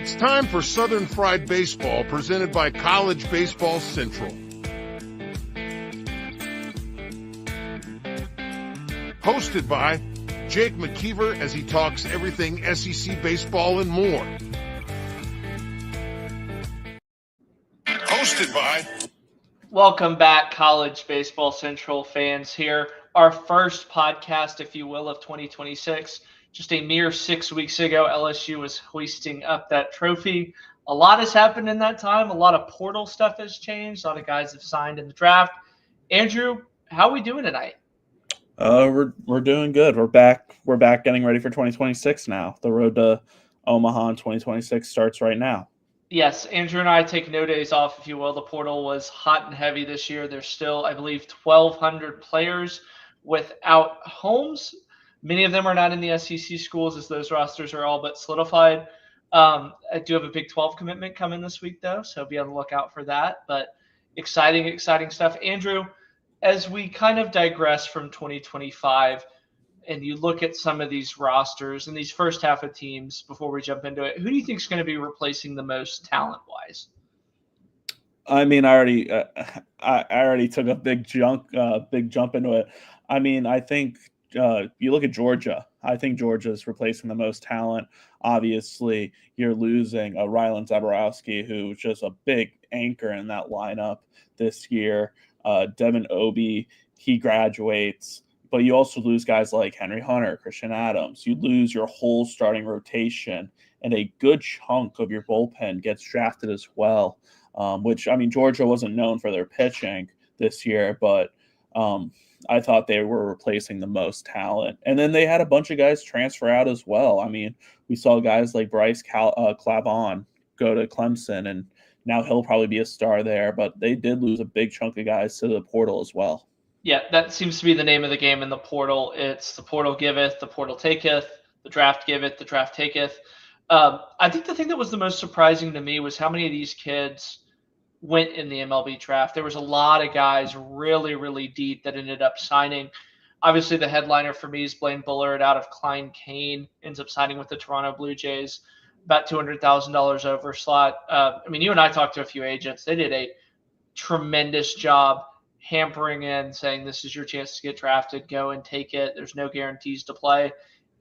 It's time for Southern Fried Baseball, presented by College Baseball Central. Hosted by Jake McKeever as he talks everything SEC baseball and more. Hosted by... Welcome back, College Baseball Central fans here. Our first podcast, if you will, of 2026. Just a mere 6 weeks ago, LSU was hoisting up that trophy. A lot has happened in that time. A lot of portal stuff has changed. A lot of guys have signed in the draft. Andrew, how are we doing tonight? We're doing good. We're back. We're back getting ready for 2026 now. The road to Omaha in 2026 starts right now. Yes, Andrew and I take no days off, if you will. The portal was hot and heavy this year. There's still, I believe, 1,200 players without homes. Many of them are not in the SEC schools, as those rosters are all but solidified. I do have a Big 12 commitment coming this week, though, so be on the lookout for that. But exciting stuff. Andrew, as we kind of digress from 2025 and you look at some of these rosters and these first half of teams before we jump into it, who do you think is going to be replacing the most talent-wise? I mean, I already took a big jump into it. I mean, I think you look at Georgia. I think Georgia is replacing the most talent. Obviously, you're losing Rylan Zaborowski, who's just a big anchor in that lineup this year. Devin Obi, he graduates. But you also lose guys like Henry Hunter, Christian Adams. You lose your whole starting rotation, and a good chunk of your bullpen gets drafted as well, which, I mean, Georgia wasn't known for their pitching this year, but I thought they were replacing the most talent. And then they had a bunch of guys transfer out as well. I mean, we saw guys like Bryce Clavon go to Clemson, and now he'll probably be a star there. But they did lose a big chunk of guys to the portal as well. Yeah, that seems to be the name of the game in the portal. It's the portal giveth, the portal taketh, the draft giveth, the draft taketh. I think the thing that was the most surprising to me was how many of these kids went in the MLB draft. There was a lot of guys really, really deep that ended up signing. Obviously, the headliner for me is Blaine Bullard out of Klein Kane, ends up signing with the Toronto Blue Jays, about $200,000 over slot. I mean, you and I talked to a few agents. They did a tremendous job hampering in, saying this is your chance to get drafted, go and take it. There's no guarantees to play.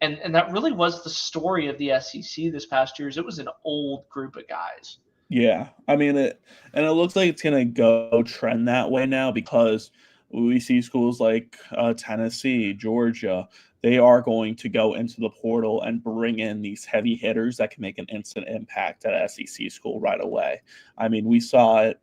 And that really was the story of the SEC this past year. It was an old group of guys. Yeah, I mean, it looks like it's going to go trend that way now, because we see schools like Tennessee, Georgia, they are going to go into the portal and bring in these heavy hitters that can make an instant impact at SEC school right away. I mean, we saw it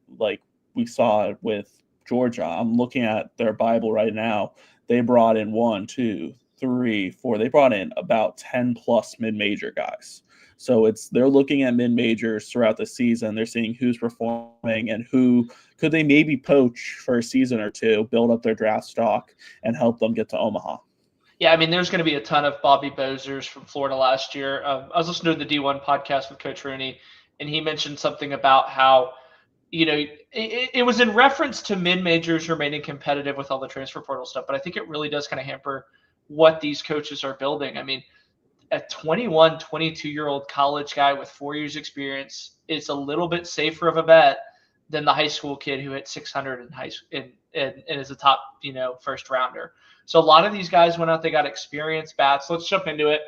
with Georgia. I'm looking at their Bible right now. They brought in 1, 2, 3, 4. They brought in about 10 plus mid-major guys. So they're looking at mid-majors throughout the season. They're seeing who's performing and who could they maybe poach for a season or two, build up their draft stock, and help them get to Omaha. Yeah, I mean, there's going to be a ton of Bobby Bozers from Florida last year. I was listening to the D1 podcast with Coach Rooney, and he mentioned something about how, you know, it was in reference to mid-majors remaining competitive with all the transfer portal stuff, but I think it really does kind of hamper what these coaches are building. I mean, a 21, 22-year-old college guy with 4 years experience is a little bit safer of a bet than the high school kid who hit 600 and is a top, first rounder. So a lot of these guys went out, they got experience bats. Let's jump into it.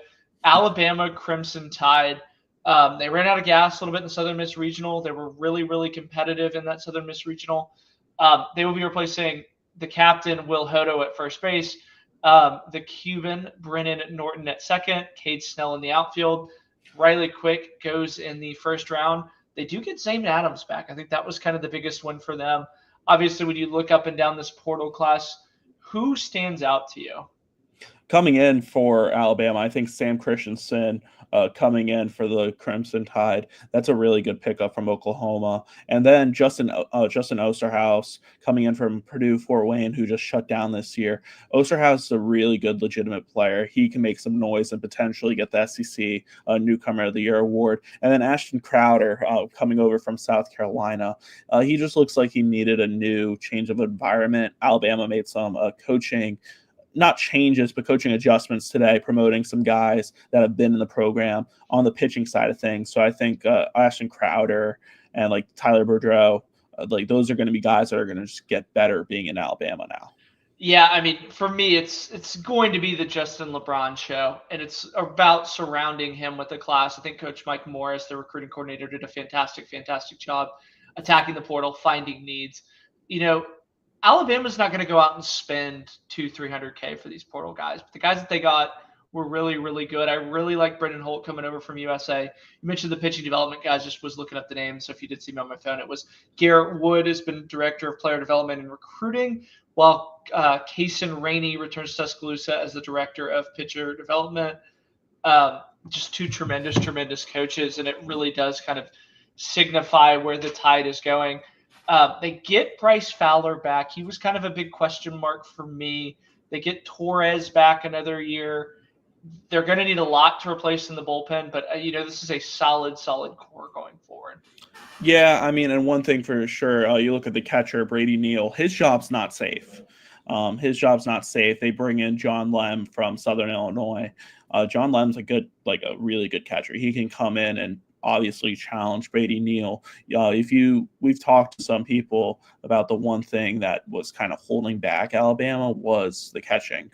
Alabama Crimson Tide. They ran out of gas a little bit in the Southern Miss Regional. They were really, really competitive in that Southern Miss Regional. They will be replacing the captain, Will Hodo, at first base. The Cuban, Brennan Norton, at second. Cade Snell in the outfield. Riley Quick goes in the first round. They do get Zane Adams back. I think that was kind of the biggest win for them. Obviously, when you look up and down this portal class, who stands out to you? Coming in for Alabama, I think Sam Christensen coming in for the Crimson Tide. That's a really good pickup from Oklahoma. And then Justin Osterhaus coming in from Purdue Fort Wayne, who just shut down this year. Osterhaus is a really good, legitimate player. He can make some noise and potentially get the SEC Newcomer of the Year award. And then Ashton Crowder coming over from South Carolina. He just looks like he needed a new change of environment. Alabama made some coaching not changes, but coaching adjustments today, promoting some guys that have been in the program on the pitching side of things. So I think Ashton Crowder and like Tyler Boudreau, like those are going to be guys that are going to just get better being in Alabama now. Yeah, I mean, for me, it's going to be the Justin LeBron show, and it's about surrounding him with a class. I think Coach Mike Morris, the recruiting coordinator, did a fantastic job attacking the portal, finding needs. Alabama's not going to go out and spend $200,000-$300K for these portal guys, but the guys that they got were really, really good. I really like Brendan Holt coming over from USA. You mentioned the pitching development guys, just was looking up the names. So if you did see me on my phone, it was Garrett Wood has been director of player development and recruiting, while Kaysen Rainey returns to Tuscaloosa as the director of pitcher development. Just two tremendous coaches, and it really does kind of signify where the tide is going. They get Bryce Fowler back. He was kind of a big question mark for me. They get Torres back another year. They're going to need a lot to replace in the bullpen, but this is a solid core going forward. Yeah, I mean, and one thing for sure, you look at the catcher, Brady Neal, his job's not safe. They bring in John Lem from Southern Illinois. John Lem's a really good catcher. He can come in and obviously challenge Brady Neal. We've talked to some people about the one thing that was kind of holding back Alabama was the catching.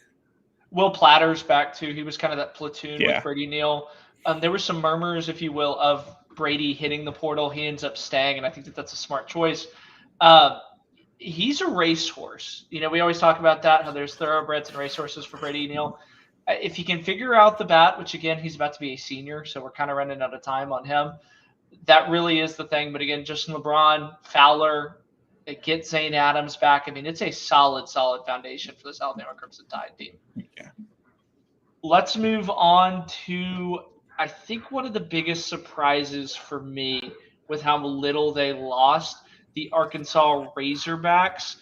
Will Platter's back too. He was kind of that platoon with Brady Neal. There were some murmurs, if you will, of Brady hitting the portal. He ends up staying, and I think that's a smart choice. He's a racehorse. We always talk about that, how there's thoroughbreds and racehorses for Brady Neal. If he can figure out the bat, which again, he's about to be a senior, so we're kind of running out of time on him. That really is the thing. But again, Justin LeBron, Fowler, get Zane Adams back. I mean, it's a solid foundation for this Alabama Crimson Tide team. Yeah. Let's move on to, I think, one of the biggest surprises for me with how little they lost, the Arkansas Razorbacks.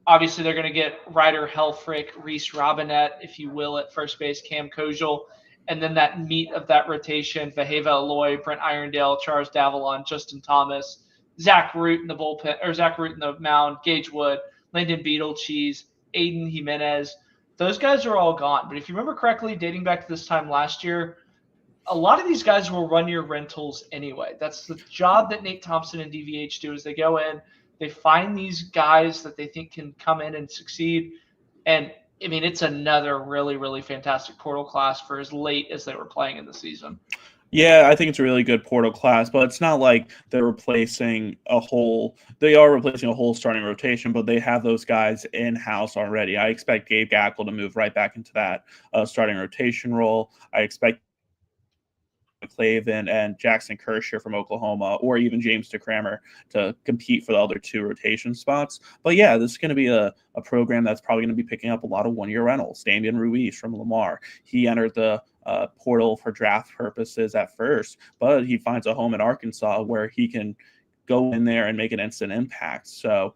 Obviously, they're going to get Ryder Helfrich, Reese Robinette, if you will, at first base, Cam Kojal, and then that meat of that rotation, Vaheva Aloy, Brent Irondale, Charles Davalon, Justin Thomas, Zach Root in the bullpen, or Zach Root in the mound, Gage Wood, Landon Beetlecheese, Aiden Jimenez. Those guys are all gone. But if you remember correctly, dating back to this time last year, a lot of these guys will run your rentals anyway. That's the job that Nate Thompson and DVH do, is they go in, they find these guys that they think can come in and succeed. And, I mean, it's another really, really fantastic portal class for as late as they were playing in the season. Yeah, I think it's a really good portal class, but it's not like they are replacing a whole starting rotation, but they have those guys in-house already. I expect Gabe Gackle to move right back into that starting rotation role. I expect Clavin and Jackson Kershaw from Oklahoma, or even James DeCramer, to compete for the other two rotation spots. But yeah, this is going to be a program that's probably going to be picking up a lot of one-year rentals. Damian Ruiz from Lamar, he entered the portal for draft purposes at first, but he finds a home in Arkansas where he can go in there and make an instant impact. So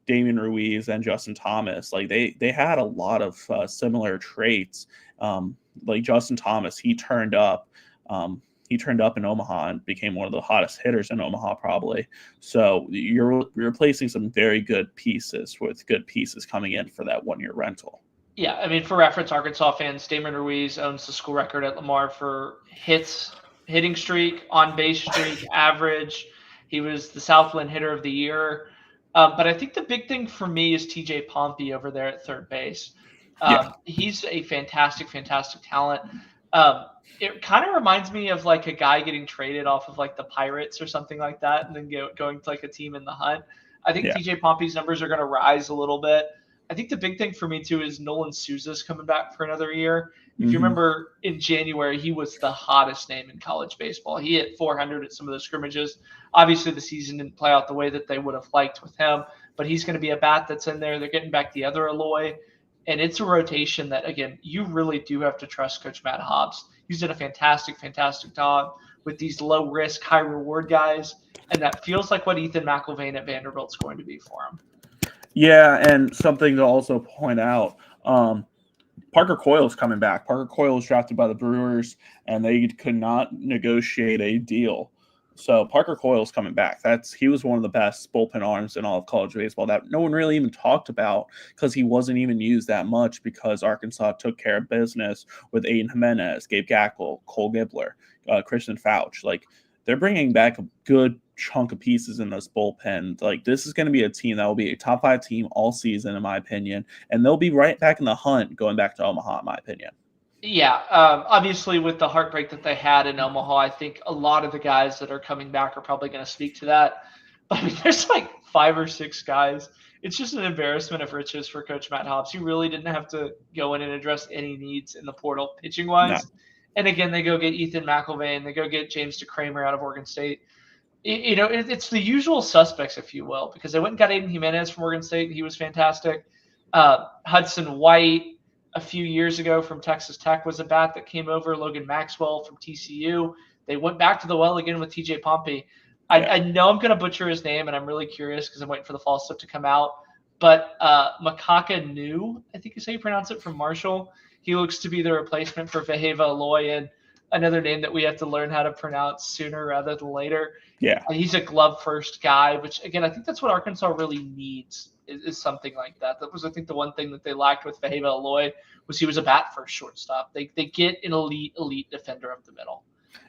Damian Ruiz and Justin Thomas, like they had a lot of similar traits. Like Justin Thomas, he turned up in Omaha and became one of the hottest hitters in Omaha, probably. So you're replacing some very good pieces with good pieces coming in for that one-year rental. Yeah, I mean, for reference, Arkansas fans, Damian Ruiz owns the school record at Lamar for hitting streak, on-base streak, average. He was the Southland Hitter of the Year. But I think the big thing for me is TJ Pompey over there at third base. He's a fantastic talent. It kind of reminds me of like a guy getting traded off of like the Pirates or something like that, and then going to like a team in the hunt. I think TJ Pompey's numbers are going to rise a little bit. I think the big thing for me too is Nolan Souza's coming back for another year. If you remember in January, he was the hottest name in college baseball. He hit 400 at some of the scrimmages. Obviously, the season didn't play out the way that they would have liked with him, but he's going to be a bat that's in there. They're getting back the other Aloy, and it's a rotation that, again, you really do have to trust Coach Matt Hobbs. He's done a fantastic job with these low-risk, high-reward guys, and that feels like what Ethan McIlvain at Vanderbilt's going to be for him. Yeah, and something to also point out, Parker Coyle's coming back. Parker Coyle was drafted by the Brewers, and they could not negotiate a deal So Parker Coyle's coming back. He was one of the best bullpen arms in all of college baseball that no one really even talked about because he wasn't even used that much because Arkansas took care of business with Aiden Jimenez, Gabe Gackle, Cole Gibbler, Christian Fouch. Like, they're bringing back a good chunk of pieces in this bullpen. Like, this is going to be a team that will be a top 5 team all season, in my opinion, and they'll be right back in the hunt going back to Omaha, in my opinion. Yeah, obviously with the heartbreak that they had in Omaha, I think a lot of the guys that are coming back are probably going to speak to that. But I mean, there's like 5 or 6 guys. It's just an embarrassment of riches for Coach Matt Hobbs. He really didn't have to go in and address any needs in the portal pitching wise. No. And again, they go get Ethan McIlvain, they go get James DeCramer out of Oregon State. It's the usual suspects, if you will, because they went and got Aiden Jimenez from Oregon State, and he was fantastic. Hudson White, a few years ago from Texas Tech, was a bat that came over. Logan Maxwell from TCU. They went back to the well again with TJ Pompey. I know I'm going to butcher his name, and I'm really curious because I'm waiting for the fall stuff to come out. But Makaka Nu, I think is how you pronounce it, from Marshall. He looks to be the replacement for Veheva Aloy, and another name that we have to learn how to pronounce sooner rather than later. Yeah. And he's a glove-first guy, which, again, I think that's what Arkansas really needs is something like that. That was, I think, the one thing that they lacked with Veheva Aloy was he was a bat-first shortstop. They get an elite defender up the middle.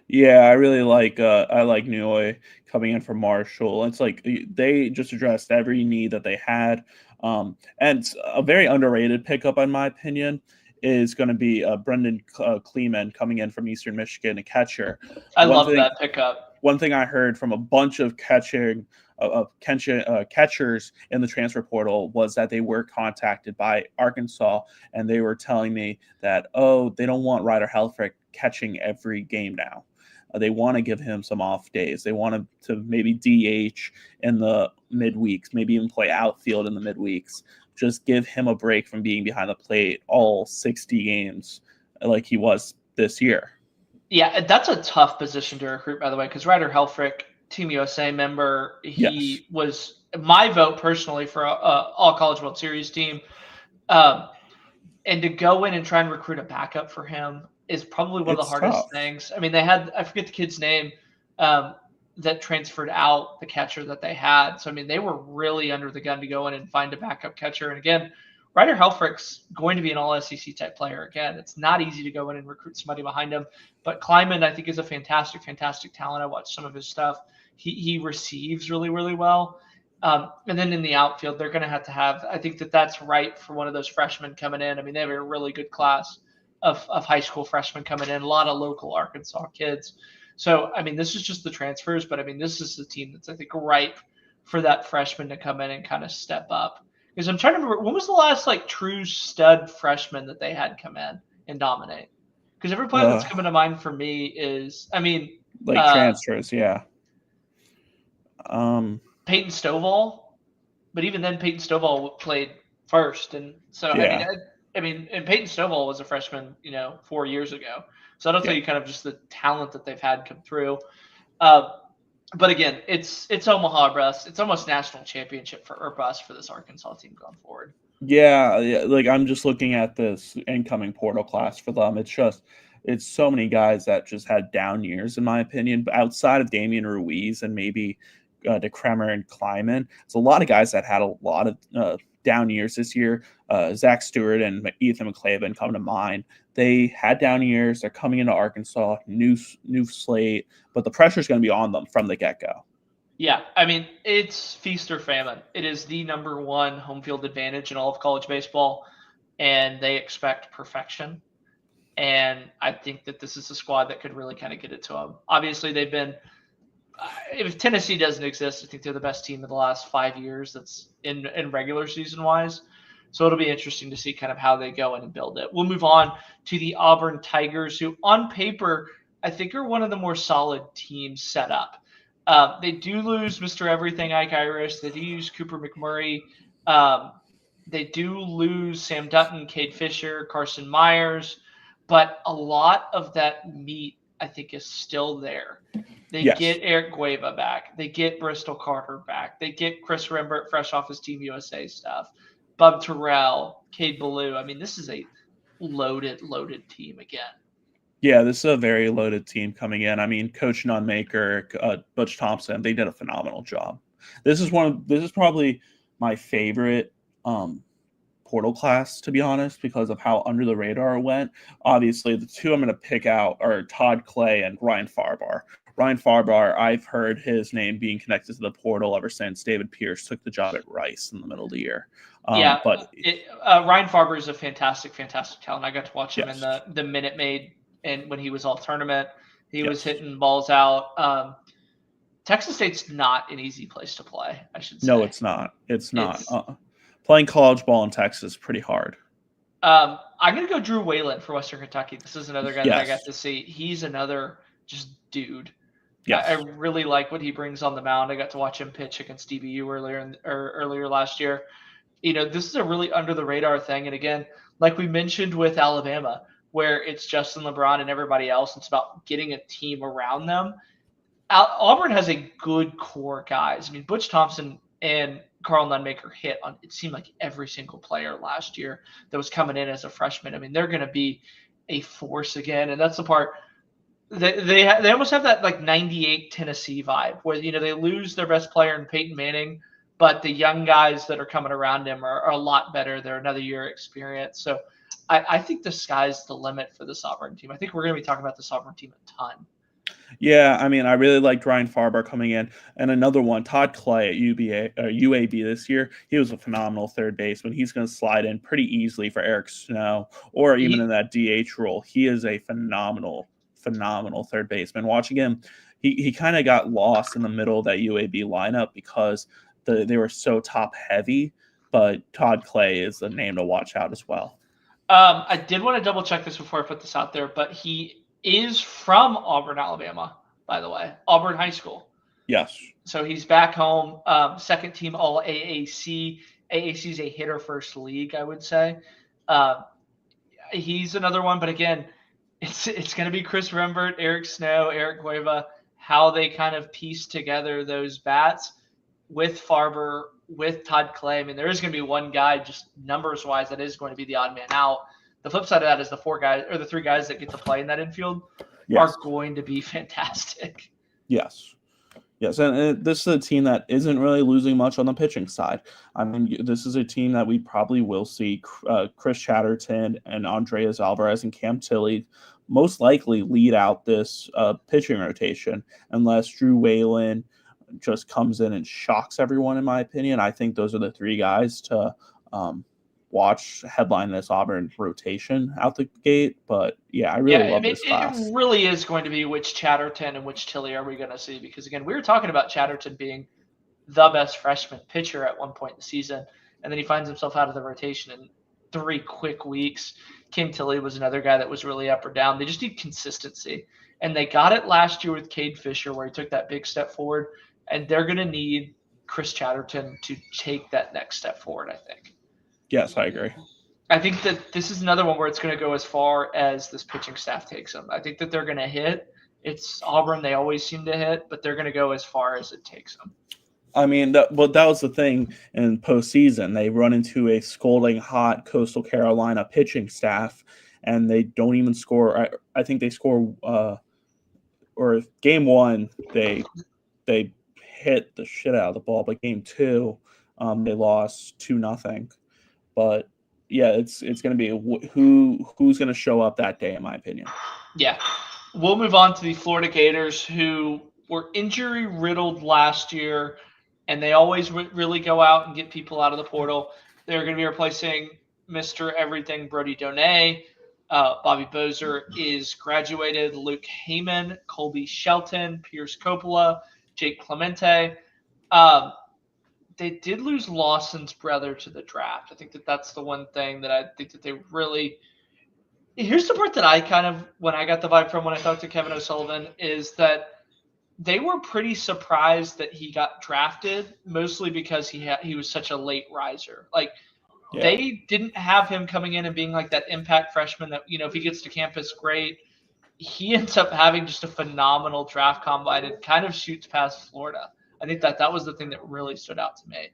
Yeah, I really like Nui coming in from Marshall. It's like they just addressed every need that they had. And a very underrated pickup, in my opinion, is going to be Brendan Kleeman coming in from Eastern Michigan, a catcher. I love that pickup. One thing I heard from a bunch of catchers in the transfer portal was that they were contacted by Arkansas, and they were telling me that, they don't want Ryder Helfrich catching every game now. They want to give him some off days. They want him to maybe DH in the midweeks, maybe even play outfield in the midweeks. Just give him a break from being behind the plate all 60 games like he was this year. Yeah, that's a tough position to recruit, by the way, because Ryder Helfrich, Team USA member, he was my vote personally for all College World Series team. And to go in and try and recruit a backup for him is probably one of the hardest things. I mean, they had, I forget the kid's name, that transferred out, the catcher that they had. So, I mean, they were really under the gun to go in and find a backup catcher. And again, Ryder Helfrich's going to be an all-SEC type player. Again, it's not easy to go in and recruit somebody behind him. But Kleiman, I think, is a fantastic talent. I watched some of his stuff. He receives really, really well. And then in the outfield, they're going to have, I think that's right for one of those freshmen coming in. I mean, they have a really good class of high school freshmen coming in, a lot of local Arkansas kids. So, I mean, this is just the transfers, but I mean, this is the team that's, I think, ripe for that freshman to come in and kind of step up. Because I'm trying to remember, when was the last true stud freshman that they had come in and dominate? Because every player that's coming to mind for me is, I mean, transfers, yeah. Peyton Stovall, but even then, Peyton Stovall played first, and so yeah. I mean, and Peyton Stovall was a freshman, 4 years ago. So I don't think kind of just the talent that they've had come through. But again, it's Omaha bust. It's almost national championship for bust for this Arkansas team going forward. Yeah, like I'm just looking at this incoming portal class for them. It's so many guys that just had down years, in my opinion. But outside of Damian Ruiz and maybe DeCremer and Kleiman, it's a lot of guys that had a lot of down years this year. Zach Stewart and Ethan McClavin come to mind. They had down years. They're coming into Arkansas, new slate, but the pressure is going to be on them from the get-go. Yeah, I mean, it's feast or famine. It is the number one home field advantage in all of college baseball, and they expect perfection. And I think that this is a squad that could really kind of get it to them. Obviously, they've been if Tennessee doesn't exist, I think they're the best team in the last 5 years that's in regular season wise. So it'll be interesting to see kind of how they go in and build it. We'll move on to the Auburn Tigers, who on paper, I think are one of the more solid teams set up. They do lose Mr. Everything, Ike Irish. They do use Cooper McMurray. They do lose Sam Dutton, Cade Fisher, Carson Myers. But a lot of that meat, I think, is still there. They get Eric Gueva back. They get Bristol Carter back. They get Chris Rembert fresh off his Team USA stuff. Bub Terrell, Cade Ballou. I mean, this is a loaded team again. Yeah, this is a very loaded team coming in. I mean, Coach Nunmaker, Butch Thompson, they did a phenomenal job. This is probably my favorite portal class, to be honest, because of how under the radar it went. Obviously, the two I'm going to pick out are Todd Clay and Ryan Farbar. Ryan Farbar, I've heard his name being connected to the portal ever since David Pierce took the job at Rice in the middle of the year. But Ryan Farber is a fantastic talent. I got to watch him yes. in the Minute Maid, and when he was all tournament, he was hitting balls out. Texas State's not an easy place to play, I should say. No, it's not. It's not. Playing college ball in Texas is pretty hard. I'm going to go Drew Whalen for Western Kentucky. This is another guy that I got to see. He's another just dude. Yes. I really like what he brings on the mound. I got to watch him pitch against DBU earlier last year. This is a really under the radar thing. And again, like we mentioned with Alabama, where it's Justin LeBron and everybody else, it's about getting a team around them. Auburn has a good core guys. I mean, Butch Thompson and Carl Nunmaker hit on, it seemed like every single player last year that was coming in as a freshman. I mean, they're going to be a force again. And that's the part they almost have that like 98 Tennessee vibe where, they lose their best player in Peyton Manning, but the young guys that are coming around him are a lot better. They're another year experience. So I think the sky's the limit for this Auburn team. I think we're going to be talking about this Auburn team a ton. Yeah, I mean, I really liked Ryan Farber coming in. And another one, Todd Clay at UAB this year. He was a phenomenal third baseman. He's going to slide in pretty easily for Eric Snow or even in that DH role. He is a phenomenal third baseman. Watching him, he kind of got lost in the middle of that UAB lineup because they were so top heavy. But Todd Clay is a name to watch out as well. I did want to double check this before I put this out there, but he is from Auburn, Alabama, by the way. Auburn High School. Yes. So he's back home, second team all AAC. AAC is a hitter first league, I would say. He's another one, but again, it's going to be Chris Rembert, Eric Snow, Eric Cueva, how they kind of piece together those bats with Farber, with Todd Clay. I mean, there is going to be one guy, just numbers-wise, that is going to be the odd man out. The flip side of that is the the three guys that get to play in that infield are going to be fantastic. Yes. And this is a team that isn't really losing much on the pitching side. I mean, this is a team that we probably will see Chris Chatterton and Andreas Alvarez and Cam Tilley most likely lead out this pitching rotation unless Drew Whalen just comes in and shocks everyone, in my opinion. I think those are the three guys to headline this Auburn rotation out the gate. But yeah, I really love this class. It really is going to be which Chatterton and which Tilley are we going to see? Because again, we were talking about Chatterton being the best freshman pitcher at one point in the season, and then he finds himself out of the rotation in 3 quick weeks. Cam Tilley was another guy that was really up or down. They just need consistency, and they got it last year with Cade Fisher, where he took that big step forward, and they're going to need Chris Chatterton to take that next step forward, I think. Yes, I agree. I think that this is another one where it's going to go as far as this pitching staff takes them. I think that they're going to hit. It's Auburn. They always seem to hit, but they're going to go as far as it takes them. I mean, that was the thing in postseason. They run into a scalding hot Coastal Carolina pitching staff, and they don't even score. I think they score or game 1, they hit the shit out of the ball, but game 2, they lost 2-0. But yeah, it's going to be who's going to show up that day, in my opinion. Yeah, we'll move on to the Florida Gators, who were injury riddled last year, and they always really go out and get people out of the portal. They're going to be replacing Mr. Everything Brody Donay. Bobby Bozer is graduated. Luke Heyman, Colby Shelton, Pierce Coppola, Jake Clemente. They did lose Lawson's brother to the draft. I think that's the one thing that I think that they really – here's the part that I kind of – when I got the vibe from when I talked to Kevin O'Sullivan is that they were pretty surprised that he got drafted, mostly because he was such a late riser. They didn't have him coming in and being like that impact freshman that, if he gets to campus, great. He ends up having just a phenomenal draft combine and kind of shoots past Florida. I think that was the thing that really stood out to me.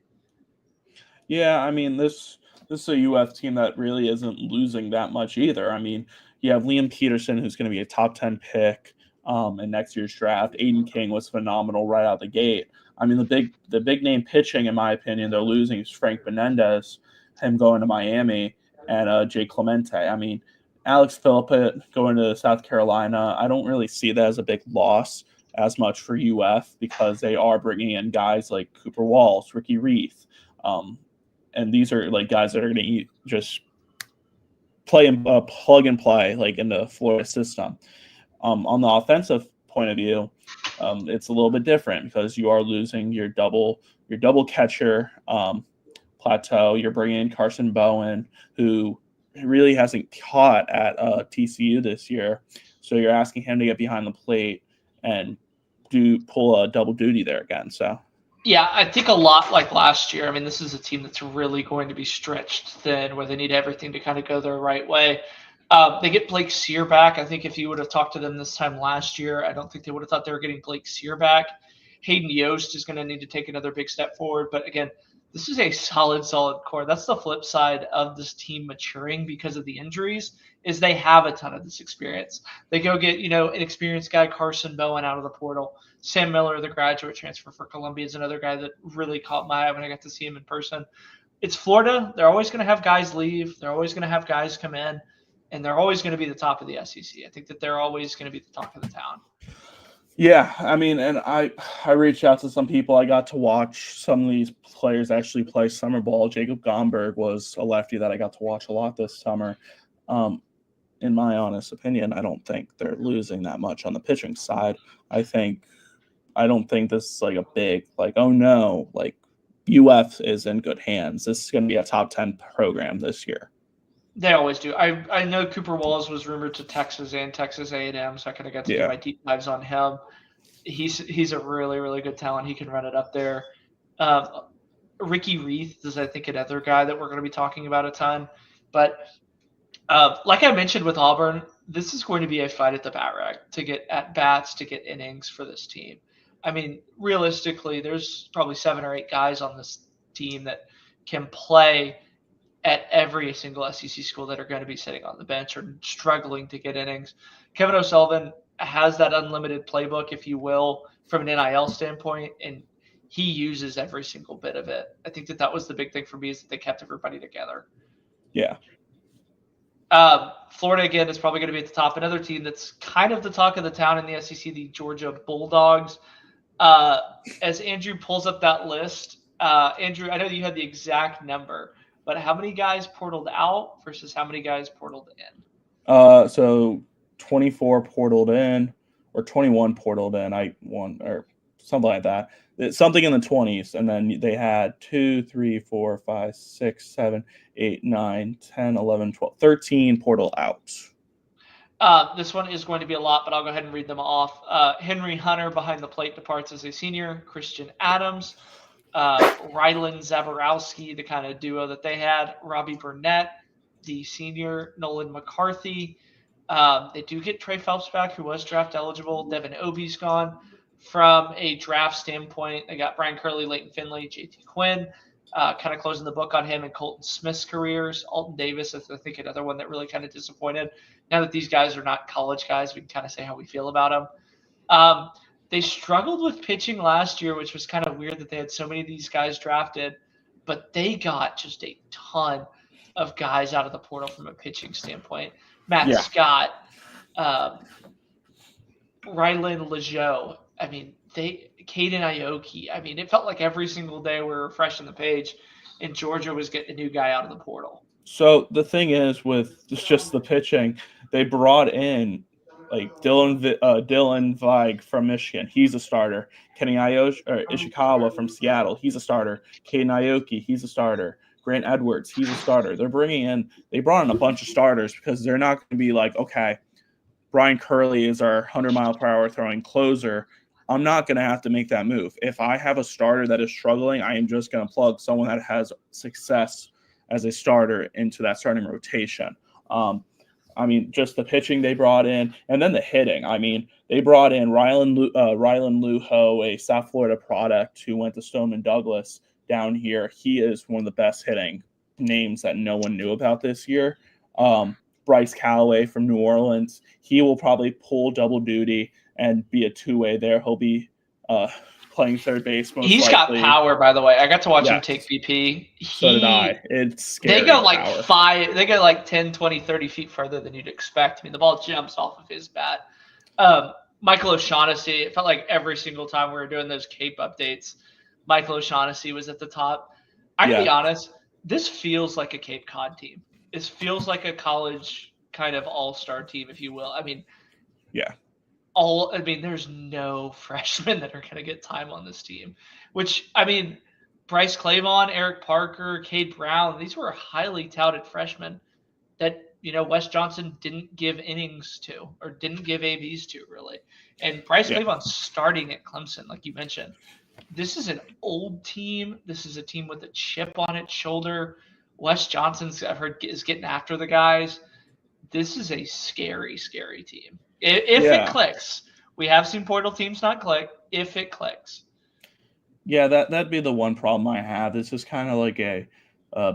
Yeah, I mean, this is a UF team that really isn't losing that much either. I mean, You have Liam Peterson, who's going to be a top 10 pick in next year's draft. Aiden King was phenomenal right out the gate. I mean, the big name pitching, in my opinion, they're losing is Frank Menendez, him going to Miami, and Jay Clemente. I mean, Alex Phillip going to South Carolina, I don't really see that as a big loss as much for UF because they are bringing in guys like Cooper Walls, Ricky Reith, and these are like guys that are going to just play and plug and play like in the Florida system. On the offensive point of view, it's a little bit different because you are losing your double catcher plateau. You're bringing in Carson Bowen, who really hasn't caught at TCU this year, so you're asking him to get behind the plate and pull a double duty there again. So yeah, I think a lot like last year. I mean, this is a team that's really going to be stretched thin, where they need everything to kind of go their right way. They get Blake Sear back. I think if you would have talked to them this time last year, I don't think they would have thought they were getting Blake Sear back. Hayden Yost is going to need to take another big step forward. But again, this is a solid core. That's the flip side of this team maturing because of the injuries, is they have a ton of this experience. They go get, an experienced guy, Carson Bowen, out of the portal. Sam Miller, the graduate transfer for Columbia, is another guy that really caught my eye when I got to see him in person. It's Florida. They're always going to have guys leave. They're always going to have guys come in. And they're always going to be the top of the SEC. I think that they're always going to be the talk of the town. Yeah, I mean, and I reached out to some people. I got to watch some of these players actually play summer ball. Jacob Gomberg was a lefty that I got to watch a lot this summer. In my honest opinion, I don't think they're losing that much on the pitching side. I don't think this is like a big, like, oh no, like UF is in good hands. This is going to be a top 10 program this year. They always do. I know Cooper Walls was rumored to Texas and Texas A&M, so I kind of got to do my deep dives on him. He's a really, really good talent. He can run it up there. Ricky Reith is, I think, another guy that we're going to be talking about a ton. But like I mentioned with Auburn, this is going to be a fight at the bat rack to get at-bats, to get innings for this team. I mean, realistically, there's probably 7 or 8 guys on this team that can play at every single SEC school that are going to be sitting on the bench or struggling to get innings. Kevin O'Sullivan has that unlimited playbook, if you will, from an NIL standpoint, and he uses every single bit of it. I think that was the big thing for me, is that they kept everybody together. Yeah. Florida, again, is probably going to be at the top. Another team that's kind of the talk of the town in the SEC, the Georgia Bulldogs. As Andrew pulls up that list, Andrew, I know you had the exact number, but how many guys portaled out versus how many guys portaled in? So 24 portaled in, or 21 portaled in. Or something like that. It's something in the 20s, and then they had 2, 3, 4, 5, 6, 7, 8, 9, 10, 11, 12, 13 portal outs. This one is going to be a lot, but I'll go ahead and read them off. Henry Hunter behind the plate departs as a senior. Christian Adams. Rylan Zaborowski, the kind of duo that they had. Robbie Burnett, the senior. Nolan McCarthy. They do get Trey Phelps back, who was draft eligible. Devin Obie's gone. From a draft standpoint, they got Brian Curley, Leighton Finley, JT Quinn, kind of closing the book on him and Colton Smith's careers. Alton Davis is, I think, another one that really kind of disappointed. Now that these guys are not college guys, we can kind of say how we feel about them. They struggled with pitching last year, which was kind of weird that they had so many of these guys drafted, but they got just a ton of guys out of the portal from a pitching standpoint. Matt Scott, Rylan Lejeune. I mean, Caden Aoki. I mean, it felt like every single day we were refreshing the page, and Georgia was getting a new guy out of the portal. So the thing is, with just the pitching, they brought in like Dylan Veig from Michigan. He's a starter. Kenny Ishikawa from Seattle. He's a starter. Caden Aoki. He's a starter. Grant Edwards. He's a starter. They brought in a bunch of starters because they're not going to be like, okay, Brian Curley is our 100-mile-per-hour throwing closer. I'm not going to have to make that move. If I have a starter that is struggling, I am just going to plug someone that has success as a starter into that starting rotation. I mean, just the pitching they brought in, and then the hitting. I mean, they brought in Rylan Luho, a South Florida product who went to Stoneman Douglas down here. He is one of the best hitting names that no one knew about this year. Bryce Callaway from New Orleans. He will probably pull double duty and be a two-way there. He'll be playing third base most He's likely. got power, by the way. I got to watch him take BP. So did I. It's scary. They go like power. they go like 10, 20, 30 feet further than you'd expect. I mean, the ball jumps off of his bat. Michael O'Shaughnessy, it felt like every single time we were doing those Cape updates, Michael O'Shaughnessy was at the top. I can be honest, this feels like a Cape Cod team. It feels like a college kind of all-star team, if you will. I mean, there's no freshmen that are going to get time on this team, which, I mean, Bryce Clavon, Eric Parker, Cade Brown, these were highly touted freshmen that, Wes Johnson didn't give innings to or didn't give ABs to, really. And Bryce Clavon's starting at Clemson, like you mentioned. This is an old team. This is a team with a chip on its shoulder. Wes Johnson's, I've heard, is getting after the guys. This is a scary, scary team. If it clicks. We have seen portal teams not click. If it clicks. Yeah, that'd be the one problem I have. This is kind of like a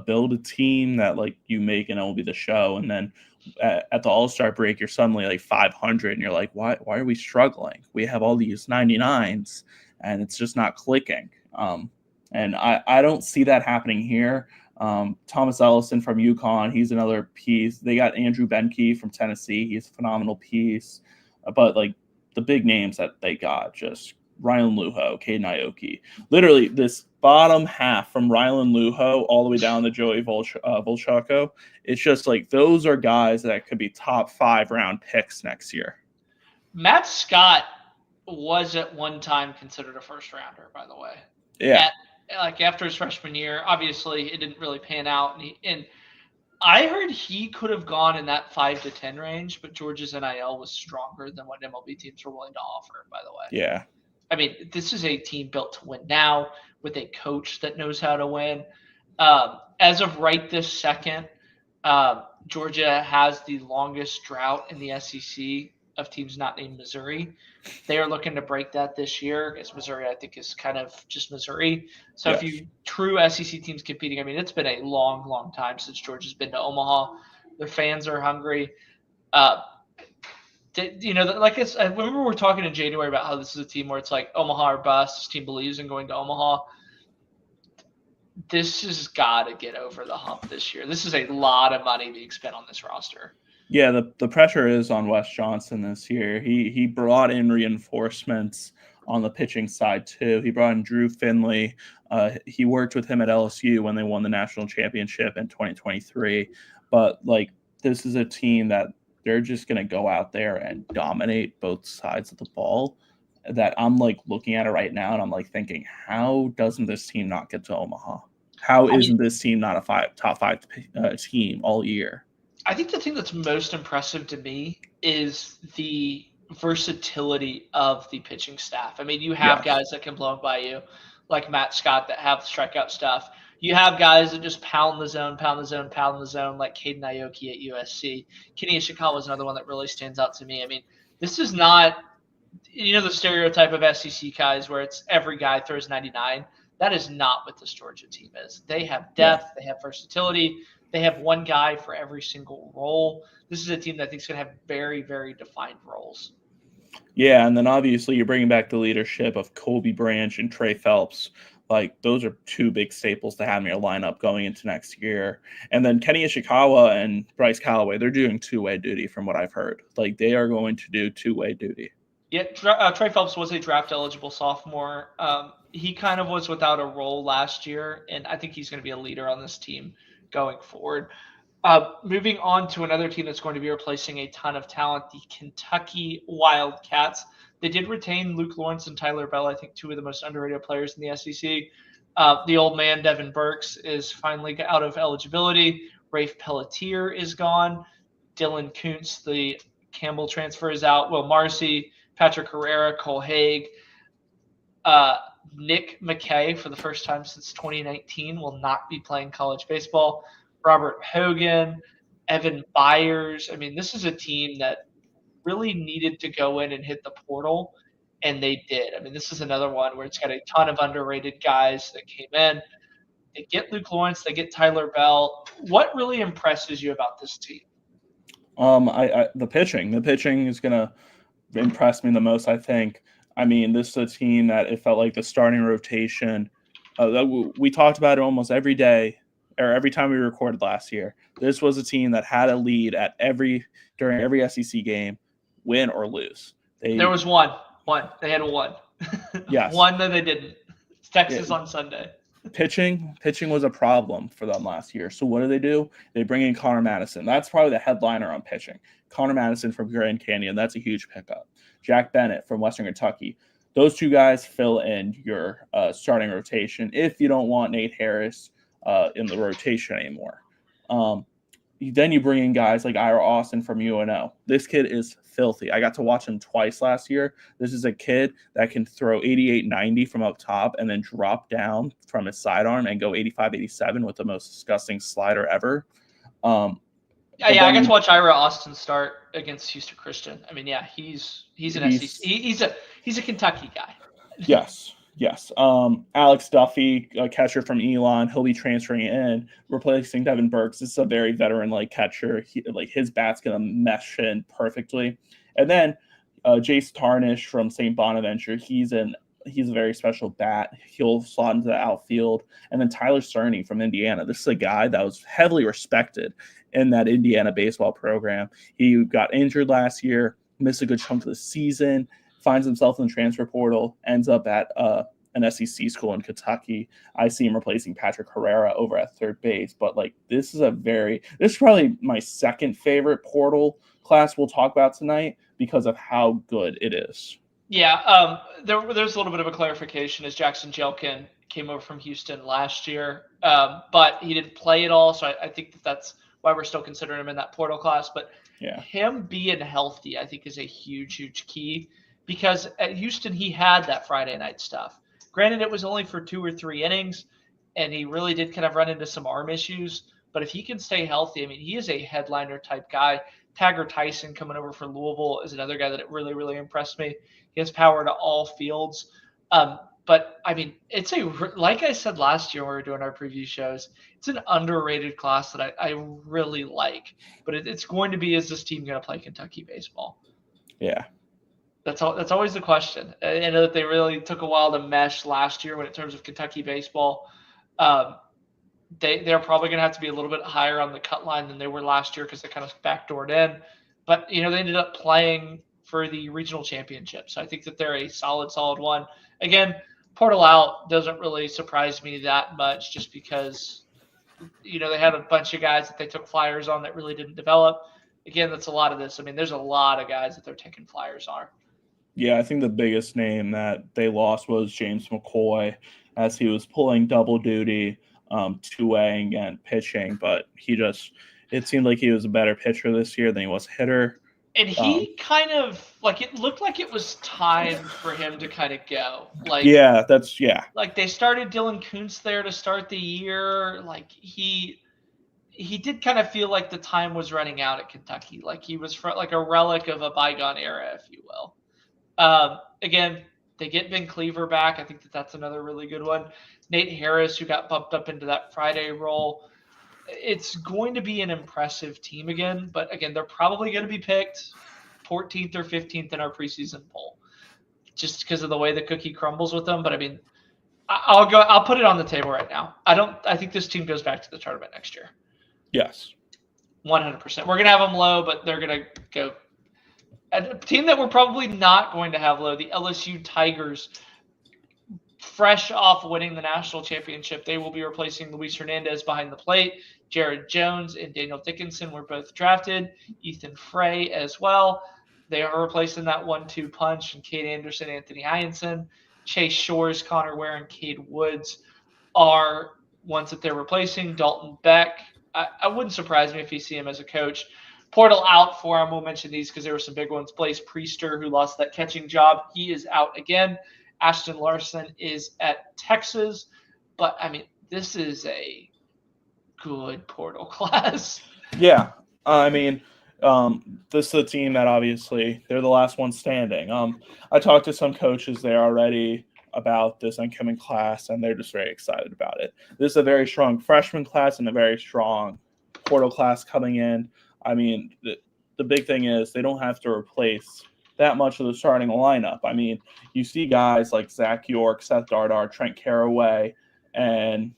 build a team that like you make and it will be the show. And then at the All-Star break, you're suddenly like 500 and you're like, why are we struggling? We have all these 99s and it's just not clicking. And I don't see that happening here. Thomas Ellison from UConn, he's another piece. They got Andrew Benke from Tennessee. He's a phenomenal piece. But like the big names that they got, just Rylan Luho, Caden Aoki. Literally this bottom half from Rylan Luho all the way down to Joey Volchako. It's just like those are guys that could be top 5 round picks next year. Matt Scott was at one time considered a first rounder, by the way. Yeah. After his freshman year, obviously it didn't really pan out. And I heard he could have gone in that 5 to 10 range, but Georgia's NIL was stronger than what MLB teams were willing to offer, by the way. Yeah. I mean, this is a team built to win now with a coach that knows how to win. As of right this second, Georgia has the longest drought in the SEC of teams not named Missouri. They are looking to break that this year. As Missouri, I think, is kind of just Missouri. So if you true SEC teams competing, I mean, it's been a long, long time since Georgia's been to Omaha. Their fans are hungry. I remember we were talking in January about how this is a team where it's like Omaha or bust. This team believes in going to Omaha. This has got to get over the hump this year. This is a lot of money being spent on this roster. Yeah, the pressure is on Wes Johnson this year. He brought in reinforcements on the pitching side too. He brought in Drew Finley. He worked with him at LSU when they won the national championship in 2023. But like this is a team that they're just going to go out there and dominate both sides of the ball. That I'm like looking at it right now and I'm like thinking, how doesn't this team not get to Omaha? How isn't this team not a top five team all year? I think the thing that's most impressive to me is the versatility of the pitching staff. I mean, you have guys that can blow it by you, like Matt Scott, that have strikeout stuff. You have guys that just pound the zone, like Caden Aoki at USC. Kenny Ishikawa is another one that really stands out to me. I mean, this is not, the stereotype of SEC guys where it's every guy throws 99. That is not what this Georgia team is. They have depth. They have versatility. They have one guy for every single role. This is a team that I think is going to have very, very defined roles. Yeah, and then obviously you're bringing back the leadership of Colby Branch and Trey Phelps. Like, those are two big staples to have in your lineup going into next year. And then Kenny Ishikawa and Bryce Callaway, they're doing two-way duty from what I've heard. Like, they are going to do two-way duty. Yeah, Trey Phelps was a draft-eligible sophomore. He kind of was without a role last year, and I think he's going to be a leader on this team going forward. Moving on to another team that's going to be replacing a ton of talent, the Kentucky Wildcats. They did retain Luke Lawrence and Tyler Bell, I think two of the most underrated players in the SEC. The old man, Devin Burks, is finally out of eligibility. Rafe Pelletier is gone. Dylan Kuntz, the Campbell transfer, is out. Will Marcy, Patrick Herrera, Cole Haig. Nick McKay, for the first time since 2019, will not be playing college baseball. Robert Hogan, Evan Byers. I mean, this is a team that really needed to go in and hit the portal, and they did. I mean, this is another one where it's got a ton of underrated guys that came in. They get Luke Lawrence, they get Tyler Bell. What really impresses you about this team? The pitching is gonna impress me the most, I think. I mean, this is a team that it felt like the starting rotation. We talked about it almost every day or every time we recorded last year. This was a team that had a lead during every SEC game, win or lose. There was one. They had one. Yes. One that they didn't. It's Texas Yeah. on Sunday. Pitching was a problem for them last year. So what do? They bring in Connor Madison. That's probably the headliner on pitching. Connor Madison from Grand Canyon. That's a huge pickup. Jack Bennett from Western Kentucky. Those two guys fill in your starting rotation if you don't want Nate Harris in the rotation anymore. Then you bring in guys like Ira Austin from UNO. This kid is filthy. I got to watch him twice last year. This is a kid that can throw 88, 90 from up top and then drop down from his sidearm and go 85, 87 with the most disgusting slider ever. I got to watch Ira Austin start against Houston Christian. I mean, yeah, he's an SEC. He's a Kentucky guy. Yes. Alex Duffy, a catcher from Elon, he'll be transferring in, replacing Devin Burks. This is a very veteran-like catcher. His bat's gonna mesh in perfectly. And then Jace Tarnish from St. Bonaventure. He's a very special bat. He'll slot into the outfield. And then Tyler Cerny from Indiana. This is a guy that was heavily respected in that Indiana baseball program. He got injured last year, missed a good chunk of the season, finds himself in the transfer portal, ends up at an SEC school in Kentucky. I see him replacing Patrick Herrera over at third base. But this is probably my second favorite portal class we'll talk about tonight because of how good it is. Yeah, there's a little bit of a clarification as Jackson Jelkin came over from Houston last year, but he didn't play at all. So I think that's why we're still considering him in that portal class. But him being healthy, I think, is a huge, huge key. Because at Houston, he had that Friday night stuff. Granted, it was only for 2 or 3 innings, and he really did kind of run into some arm issues. But if he can stay healthy, I mean, he is a headliner type guy. Tagger Tyson coming over for Louisville is another guy that really, really impressed me. He has power to all fields. But, I mean, like I said last year when we were doing our preview shows, it's an underrated class that I really like. But it's going to be, is this team going to play Kentucky baseball? Yeah. That's always the question. I know that they really took a while to mesh last year in terms of Kentucky baseball. They're probably going to have to be a little bit higher on the cut line than they were last year because they kind of backdoored in. But, they ended up playing for the regional championship. So I think that they're a solid one. Again, portal out doesn't really surprise me that much just because, they had a bunch of guys that they took flyers on that really didn't develop. Again, that's a lot of this. I mean, there's a lot of guys that they're taking flyers on. Yeah, I think the biggest name that they lost was James McCoy as he was pulling double duty, two-waying and pitching, but it seemed like he was a better pitcher this year than he was a hitter. And he kind of, it looked like it was time for him to kind of go. Like they started Dylan Kuntz there to start the year. He did kind of feel like the time was running out at Kentucky. Like he was like a relic of a bygone era, if you will. Again, they get Ben Cleaver back. I think that's another really good one. Nate Harris, who got bumped up into that Friday role. It's going to be an impressive team again, but again, they're probably going to be picked 14th or 15th in our preseason poll, just because of the way the cookie crumbles with them. But I mean, I'll put it on the table right now. I think this team goes back to the tournament next year. Yes. 100%. We're going to have them low, but they're going to go. A team that we're probably not going to have low, the LSU Tigers, fresh off winning the national championship, they will be replacing Luis Hernandez behind the plate. Jared Jones and Daniel Dickinson were both drafted. Ethan Frey as well. They are replacing that 1-2 punch, and Cade Anderson, Anthony Hyanson, Chase Shores, Connor Ware, and Cade Woods are ones that they're replacing. Dalton Beck, I wouldn't surprise me if you see him as a coach. Portal out for him. We'll mention these because there were some big ones. Blaze Priester, who lost that catching job, he is out again. Ashton Larson is at Texas. But, I mean, this is a good portal class. Yeah. I mean, this is a team that obviously they're the last one standing. I talked to some coaches there already about this incoming class, and they're just very excited about it. This is a very strong freshman class and a very strong portal class coming in. I mean, the big thing is they don't have to replace that much of the starting lineup. I mean, you see guys like Zach York, Seth Dardar, Trent Caraway, and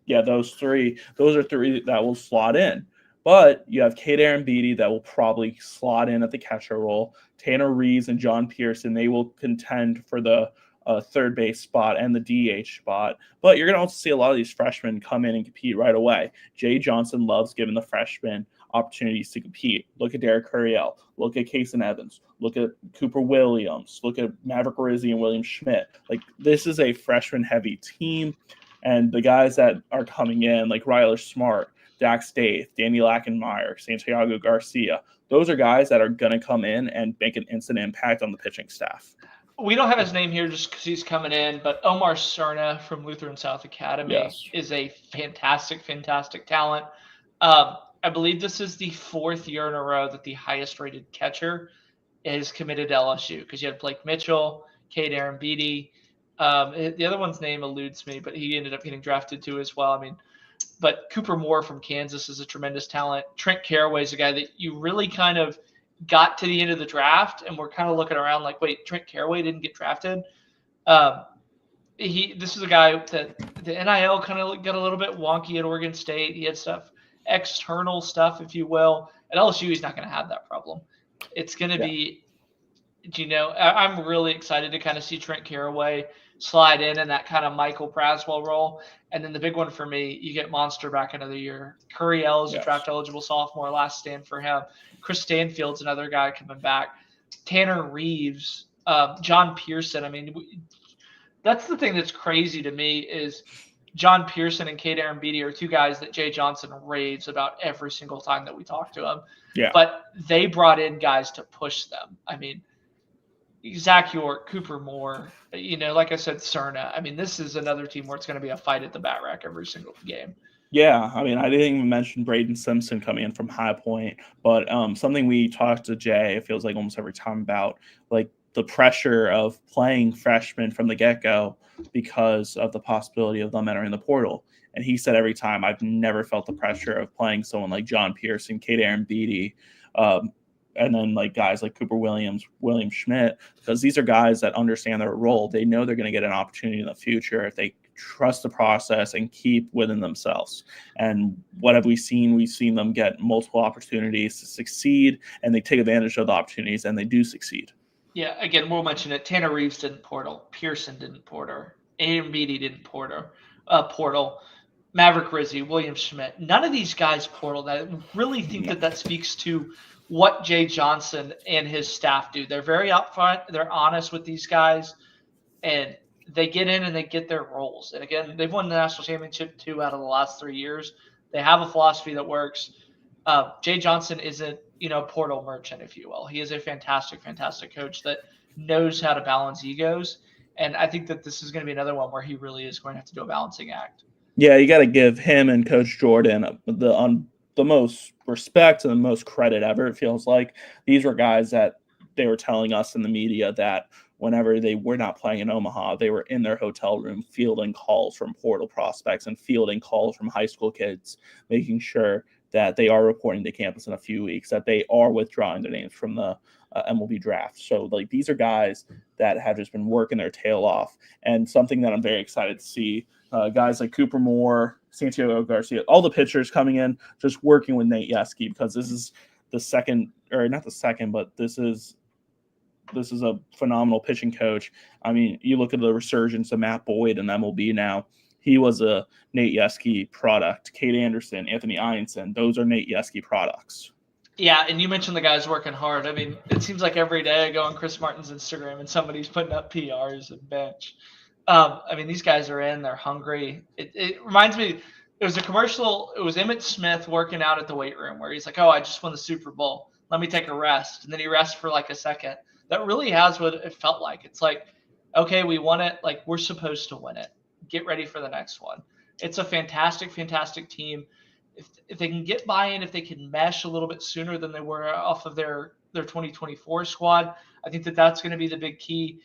yeah, those are three that will slot in. But you have Kate Beatty that will probably slot in at the catcher role. Tanner Reeves and John Pearson, they will contend for the third base spot and the DH spot. But you're going to also see a lot of these freshmen come in and compete right away. Jay Johnson loves giving the freshmen opportunities to compete. Look at Derek Curiel. Look at Kason Evans. Look at Cooper Williams. Look at Maverick Rizzi and William Schmidt. Like, this is a freshman-heavy team. And the guys that are coming in, like Ryler Smart, Dax Dave, Danny Lackenmeyer, Santiago Garcia, those are guys that are going to come in and make an instant impact on the pitching staff. We don't have his name here just because he's coming in, but Omar Cerna from Lutheran South Academy is a fantastic, fantastic talent. I believe this is the 4th year in a row that the highest-rated catcher is committed to LSU, because you had Blake Mitchell, Kate Beatty. The other one's name eludes me, but he ended up getting drafted too as well. I mean, but Cooper Moore from Kansas is a tremendous talent. Trent Caraway is a guy that you really kind of got to the end of the draft and we're kind of looking around like, wait, Trent Caraway didn't get drafted. This is a guy that the NIL kind of got a little bit wonky at Oregon State. He had stuff, external stuff, if you will. At LSU, he's not going to have that problem. It's going to be, I'm really excited to kind of see Trent Caraway slide in that kind of Michael Braswell role. And then the big one for me, you get Monster back another year. Curiel is a draft-eligible sophomore, last stand for him. Chris Stanfield's another guy coming back. Tanner Reeves, John Pearson. I mean, that's the thing that's crazy to me is John Pearson and Kate Beatty are two guys that Jay Johnson raves about every single time that we talk to him. Yeah. But they brought in guys to push them. I mean, Zach York, Cooper Moore, like I said, Cerna. I mean, this is another team where it's going to be a fight at the bat rack every single game. Yeah, I mean, I didn't even mention Braden Simpson coming in from High Point, but something we talked to Jay, it feels like almost every time about, like the pressure of playing freshmen from the get-go because of the possibility of them entering the portal. And he said every time, I've never felt the pressure of playing someone like John Pearson, Kate Beatty, and then like guys like Cooper Williams, William Schmidt, because these are guys that understand their role. They know they're going to get an opportunity in the future if they trust the process and keep within themselves. And what have we seen? We've seen them get multiple opportunities to succeed, and they take advantage of the opportunities, and they do succeed. Yeah, again, we'll mention it. Tanner Reeves didn't portal. Pearson didn't portal. Beatty didn't portal. Maverick Rizzi, William Schmidt. None of these guys portal. I really think that speaks to what Jay Johnson and his staff do. They're very upfront. They're honest with these guys, and they get in and they get their roles. And again, they've won the national championship 2 out of the last 3 years. They have a philosophy that works. Jay Johnson isn't, portal merchant, if you will. He is a fantastic, fantastic coach that knows how to balance egos. And I think that this is going to be another one where he really is going to have to do a balancing act. Yeah, you got to give him and Coach Jordan the most respect and the most credit ever, it feels like. These were guys that they were telling us in the media that whenever they were not playing in Omaha, they were in their hotel room fielding calls from portal prospects and fielding calls from high school kids, making sure that they are reporting to campus in a few weeks, that they are withdrawing their names from the MLB draft. So, like, these are guys that have just been working their tail off. And something that I'm very excited to see, guys like Cooper Moore, Santiago Garcia, all the pitchers coming in, just working with Nate Yeskie, because this is the second, or not the second, but this is a phenomenal pitching coach. I mean, you look at the resurgence of Matt Boyd in MLB now. He was a Nate Yeskie product. Kate Anderson, Anthony Einson, those are Nate Yeskie products. Yeah, and you mentioned the guys working hard. I mean, it seems like every day I go on Chris Martin's Instagram and somebody's putting up PRs and bench. I mean, these guys are in. They're hungry. It reminds me, it was a commercial. It was Emmitt Smith working out at the weight room where he's like, oh, I just won the Super Bowl. Let me take a rest. And then he rests for like a second. That really has what it felt like. It's like, okay, we won it. Like, we're supposed to win it. Get ready for the next one. It's a fantastic, fantastic team. If they can get buy-in, if they can mesh a little bit sooner than they were off of their 2024 squad, I think that's going to be the big key.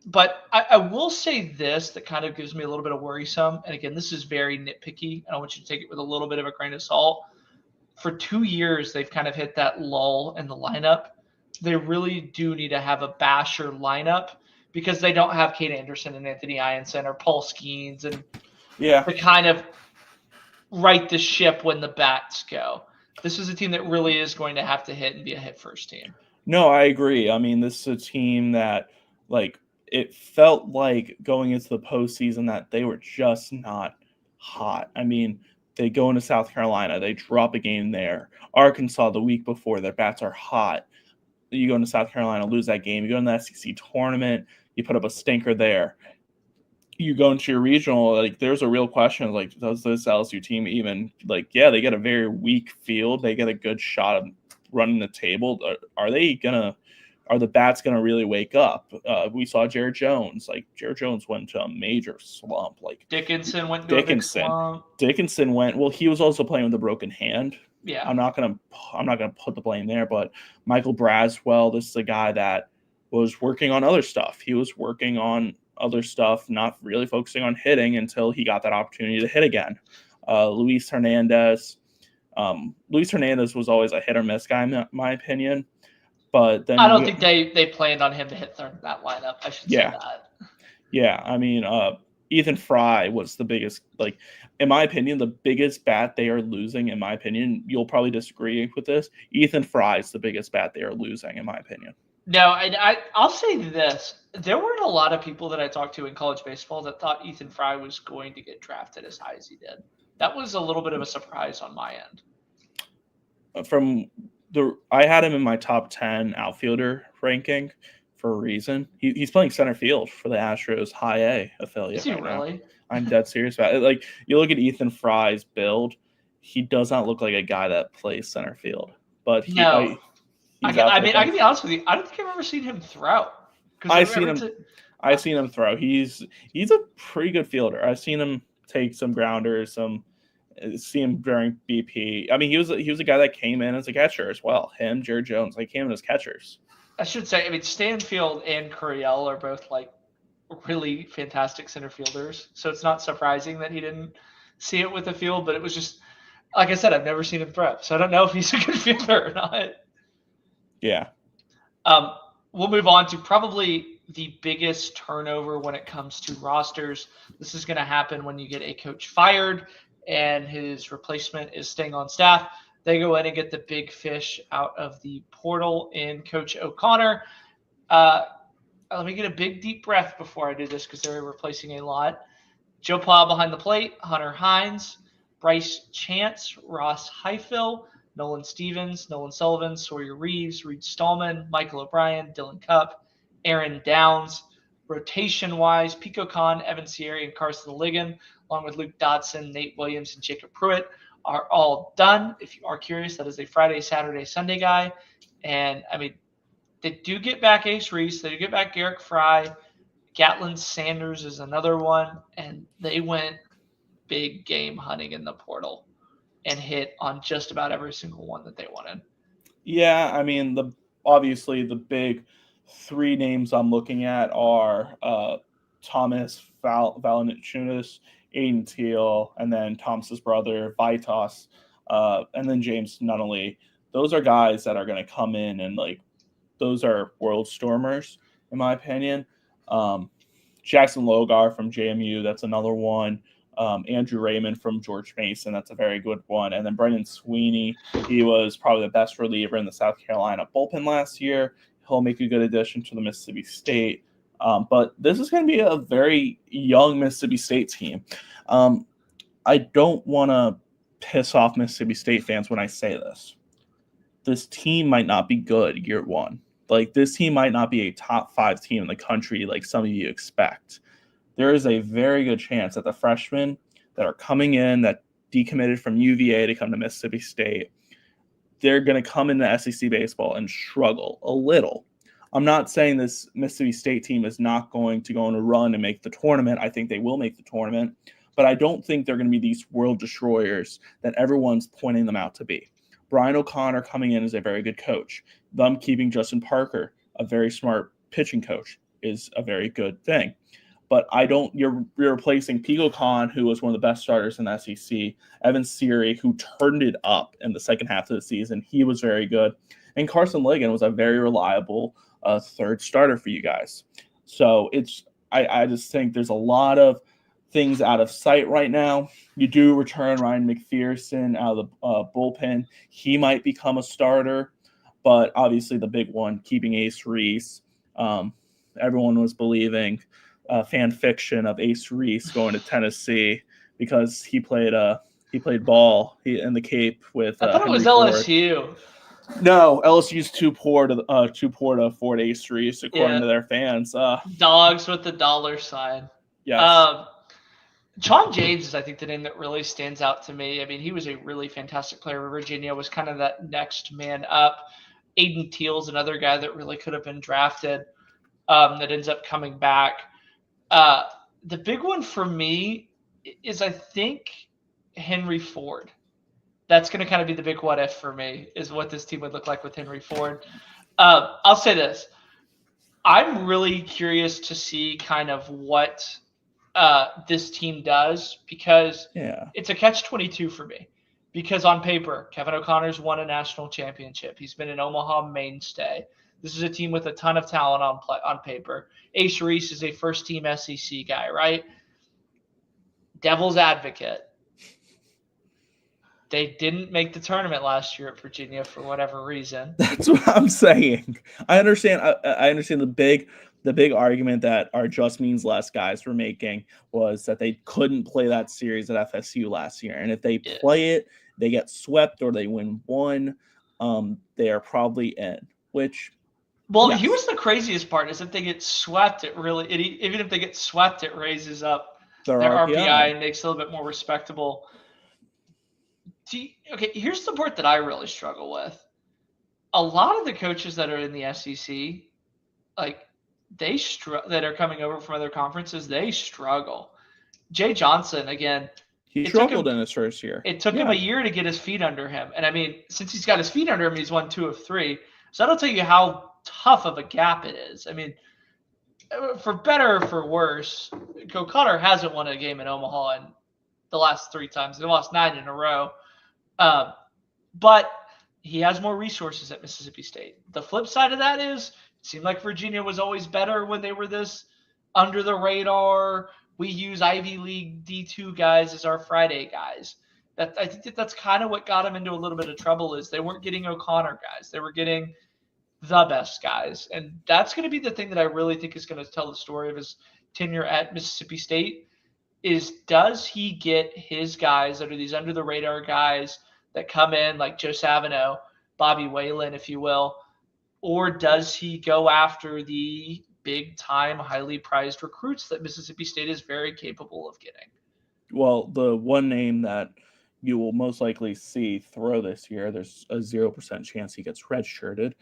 But I will say this that kind of gives me a little bit of worrisome. And again, this is very nitpicky, and I want you to take it with a little bit of a grain of salt. for 2 years they've kind of hit that lull in the lineup. They really do need to have a basher lineup because they don't have Kate Anderson and Anthony Ianson or Paul Skeens and to kind of right the ship when the bats go. This is a team that really is going to have to hit and be a hit first team. No, I agree. I mean, this is a team that, like, it felt like going into the postseason that they were just not hot. I mean, they go into South Carolina, they drop a game there. Arkansas the week before, their bats are hot. You go into South Carolina, lose that game. You go in the SEC tournament, you put up a stinker there. You go into your regional, like, there's a real question, like, does this LSU team even, like, yeah, they get a very weak field. They get a good shot of running the table. Are the bats going to really wake up? We saw Jared Jones. Like, Jared Jones went to a major slump. Like, Dickinson went to a big slump. Dickinson went, well, he was also playing with a broken hand. Yeah. I'm not gonna put the blame there, but Michael Braswell, this is a guy that was working on other stuff. He was working on other stuff, not really focusing on hitting until he got that opportunity to hit again. Luis Hernandez was always a hit or miss guy, in my opinion. But then I don't think they planned on him to hit third in that lineup. I should say that. Yeah, I mean, Ethan Fry was the biggest, like, in my opinion, the biggest bat they are losing, in my opinion. You'll probably disagree with this. Ethan Fry is the biggest bat they are losing, in my opinion. No, I'll say this. There weren't a lot of people that I talked to in college baseball that thought Ethan Fry was going to get drafted as high as he did. That was a little bit of a surprise on my end. I had him in my top 10 outfielder ranking for a reason. He's playing center field for the Astros High A affiliate. Is he right really? Now. I'm dead serious about it. Like, you look at Ethan Fry's build, he does not look like a guy that plays center field. But I can be honest with you. I don't think I've ever seen him throw. I've seen him throw. He's a pretty good fielder. I've seen him take some grounders, see him during BP. I mean, he was a guy that came in as a catcher as well. Him, Jared Jones, they came in as catchers. I should say, Stanfield and Curiel are both like really fantastic center fielders. So it's not surprising that he didn't see it with the field, but it was just, like I said, I've never seen him throw. So I don't know if he's a good fielder or not. Yeah. We'll move on to probably the biggest turnover when it comes to rosters. This is going to happen when you get a coach fired and his replacement is staying on staff. They go in and get the big fish out of the portal in Coach O'Connor. Let me get a big, deep breath before I do this because they're replacing a lot. Joe Pa behind the plate, Hunter Hines, Bryce Chance, Ross Highfill, Nolan Stevens, Nolan Sullivan, Sawyer Reeves, Reed Stallman, Michael O'Brien, Dylan Cupp, Aaron Downs. Rotation-wise, Pico Khan, Evan Sierra, and Carson Ligon, along with Luke Dodson, Nate Williams, and Jacob Pruitt, are all done. If you are curious, that is a Friday, Saturday, Sunday guy. And, they do get back Ace Reese. They do get back Garrick Fry. Gatlin Sanders is another one. And they went big game hunting in the portal and hit on just about every single one that they wanted. Yeah, obviously the big three names I'm looking at are Thomas Valanciunas, Aiden Teal, and then Thomas's brother, Vitas, and then James Nunnally. Those are guys that are going to come in and, those are world stormers, in my opinion. Jackson Logar from JMU, that's another one. Andrew Raymond from George Mason, that's a very good one. And then Brendan Sweeney, he was probably the best reliever in the South Carolina bullpen last year. He'll make a good addition to the Mississippi State. But this is going to be a very young Mississippi State team. I don't want to piss off Mississippi State fans when I say this. This team might not be good year one. This team might not be a top 5 team in the country like some of you expect. There is a very good chance that the freshmen that are coming in, that decommitted from UVA to come to Mississippi State, they're going to come into SEC baseball and struggle a little. I'm not saying this Mississippi State team is not going to go on a run and make the tournament. I think they will make the tournament, but I don't think they're going to be these world destroyers that everyone's pointing them out to be. Brian O'Connor coming in is a very good coach. Them keeping Justin Parker, a very smart pitching coach, is a very good thing. but I don't. You're replacing Pico Khan, who was one of the best starters in the SEC. Evan Siri, who turned it up in the second half of the season. He was very good. And Carson Ligon was a very reliable third starter for you guys. So I just think there's a lot of things out of sight right now. You do return Ryan McPherson out of the bullpen. He might become a starter, but obviously the big one, keeping Ace Reese. Everyone was believing fan fiction of Ace Reese going to Tennessee because he played ball in the Cape with. I thought it was LSU. No, LSU's too poor to afford Ace Reese according to their fans. Dogs with the dollar sign. Yes. John James is, I think, the name that really stands out to me. I mean, he was a really fantastic player. Virginia was kind of that next man up. Aiden Teal's another guy that really could have been drafted that ends up coming back. The big one for me is, I think, Henry Ford. That's going to kind of be the big what if for me, is what this team would look like with Henry Ford. I'll say this. I'm really curious to see kind of what this team does, because it's a catch-22 for me. Because on paper, Kevin O'Connor's won a national championship. He's been an Omaha mainstay. This is a team with a ton of talent on paper. Ace Reese is a first-team SEC guy, right? Devil's advocate. They didn't make the tournament last year at Virginia for whatever reason. That's what I'm saying. I understand. I understand the big argument that our Just Means Less guys were making was that they couldn't play that series at FSU last year, and if they play it, they get swept or they win one, they are probably in. Which, here's the craziest part: is if they get swept, even if they get swept, it raises up their RPI and makes it a little bit more respectable. Okay, here's the part that I really struggle with. A lot of the coaches that are in the SEC, like that are coming over from other conferences, they struggle. Jay Johnson, again, he struggled in his first year. It took him a year to get his feet under him, and I mean, since he's got his feet under him, he's won 2 of 3. So that'll tell you how tough of a gap it is. I mean, for better or for worse, O'Connor hasn't won a game in Omaha in the last 3 times. They lost 9 in a row. But he has more resources at Mississippi State. The flip side of that is, it seemed like Virginia was always better when they were this under the radar. We use Ivy League D2 guys as our Friday guys. I think that's kind of what got them into a little bit of trouble, is they weren't getting O'Connor guys. They were getting the best guys. And that's going to be the thing that I really think is going to tell the story of his tenure at Mississippi State, is does he get his guys that are these under the radar guys that come in like Joe Savino, Bobby Whalen, if you will, or does he go after the big-time, highly prized recruits that Mississippi State is very capable of getting? Well, the one name that you will most likely see throw this year, there's a 0% chance he gets redshirted.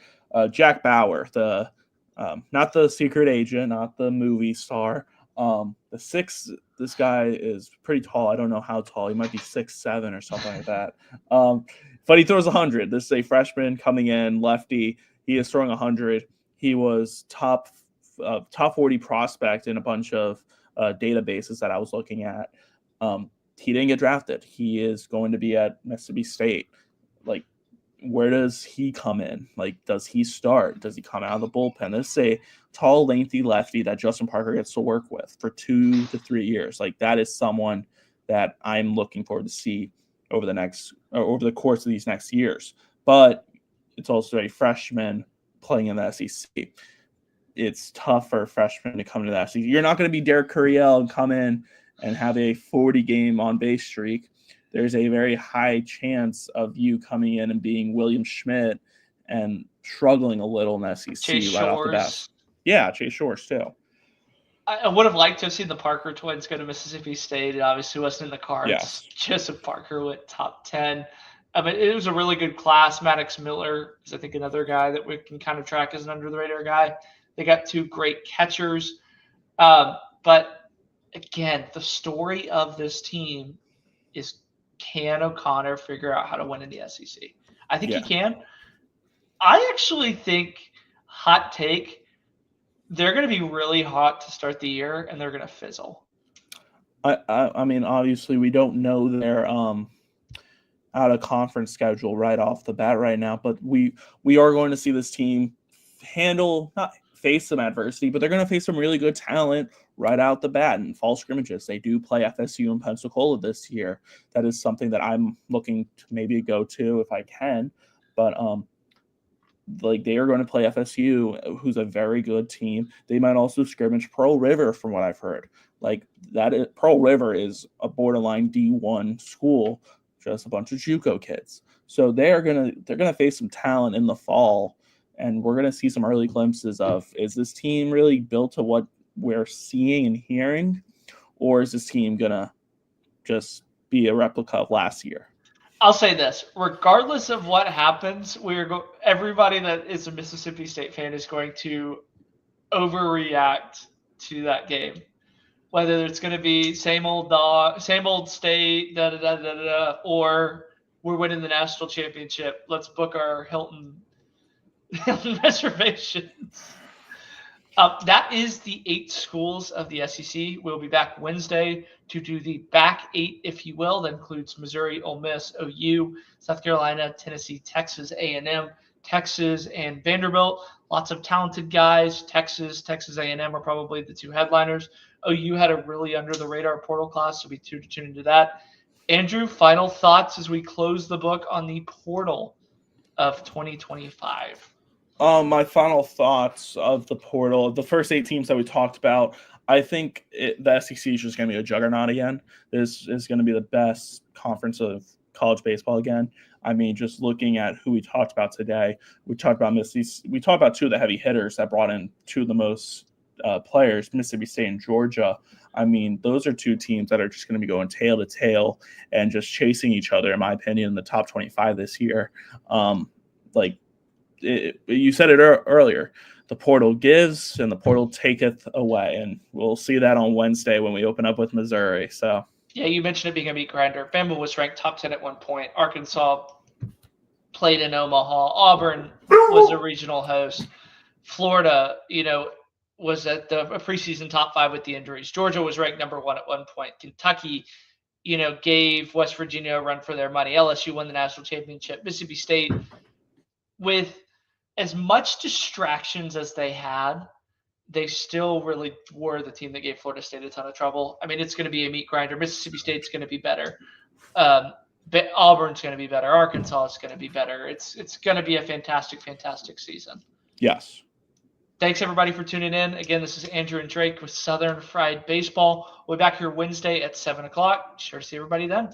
Jack Bauer, not the secret agent, not the movie star. This guy is pretty tall. I don't know how tall. He might be 6'7" or something like that. But he throws 100. This is a freshman coming in, lefty. He is throwing 100. He was top 40 prospect in a bunch of databases that I was looking at. He didn't get drafted. He is going to be at Mississippi State. Like, where does he come in? Like, does he start? Does he come out of the bullpen? This is a tall, lengthy lefty that Justin Parker gets to work with for 2 to 3 years. Like, that is someone that I'm looking forward to see over the course of these next years. But it's also a freshman playing in the SEC. It's tough for a freshman to come to the SEC. You're not going to be Derek Curiel and come in and have a 40-game on-base streak. There's a very high chance of you coming in and being William Schmidt and struggling a little in the SEC Chase right Shores. off the bat. Yeah, Chase Shores too. I would have liked to have seen the Parker twins go to Mississippi State. It obviously wasn't in the cards. Yes. Joseph Parker went top 10. I mean, it was a really good class. Maddox Miller is, I think, another guy that we can kind of track as an under-the-radar guy. They got 2 great catchers. But, again, the story of this team is, can O'Connor figure out how to win in the SEC? I think he can. I actually think, hot take, they're going to be really hot to start the year, and they're going to fizzle. I mean, obviously, we don't know their out of conference schedule right off the bat right now, but we are going to see this team not face some adversity, but they're going to face some really good talent right out the bat in fall scrimmages. They do play FSU and Pensacola this year. That is something that I'm looking to maybe go to if I can, but like they are going to play FSU, who's a very good team. They might also scrimmage Pearl River, from what I've heard. Like Pearl River is a borderline D1 school, just a bunch of JUCO kids. So they're gonna face some talent in the fall, and we're gonna see some early glimpses of, is this team really built to what we're seeing and hearing, or is this team gonna just be a replica of last year? I'll say this: regardless of what happens, everybody that is a Mississippi State fan is going to overreact to that game. Whether it's going to be same old state, or we're winning the national championship. Let's book our Hilton reservations. That is the 8 schools of the SEC. We'll be back Wednesday to do the back 8, if you will. That includes Missouri, Ole Miss, OU, South Carolina, Tennessee, Texas A&M, Texas, and Vanderbilt. Lots of talented guys. Texas A&M are probably the 2 headliners. OU had a really under-the-radar portal class, so be tuned into that. Andrew, final thoughts as we close the book on the portal of 2025. My final thoughts of the portal, the first 8 teams that we talked about, I think the SEC is just going to be a juggernaut again. This is going to be the best conference of college baseball again. I mean, just looking at who we talked about today, we talked about 2 of the heavy hitters that brought in 2 of the most players, Mississippi State and Georgia. I mean, those are 2 teams that are just going to be going tail to tail and just chasing each other, in my opinion, in the top 25 this year. You said it earlier. The portal gives and the portal taketh away, and we'll see that on Wednesday when we open up with Missouri. So yeah, you mentioned it being a meat grinder. Bama was ranked top 10 at one point. Arkansas played in Omaha. Auburn was a regional host. Florida, was at the preseason top 5 with the injuries. Georgia was ranked number 1 at one point. Kentucky, gave West Virginia a run for their money. LSU won the national championship. Mississippi State, with as much distractions as they had, they still really were the team that gave Florida State a ton of trouble. I mean, it's going to be a meat grinder. Mississippi State's going to be better. Auburn's going to be better. Arkansas is going to be better. It's going to be a fantastic, fantastic season. Yes. Thanks, everybody, for tuning in. Again, this is Andrew and Drake with Southern Fried Baseball. We'll be back here Wednesday at 7 o'clock. Sure to see everybody then.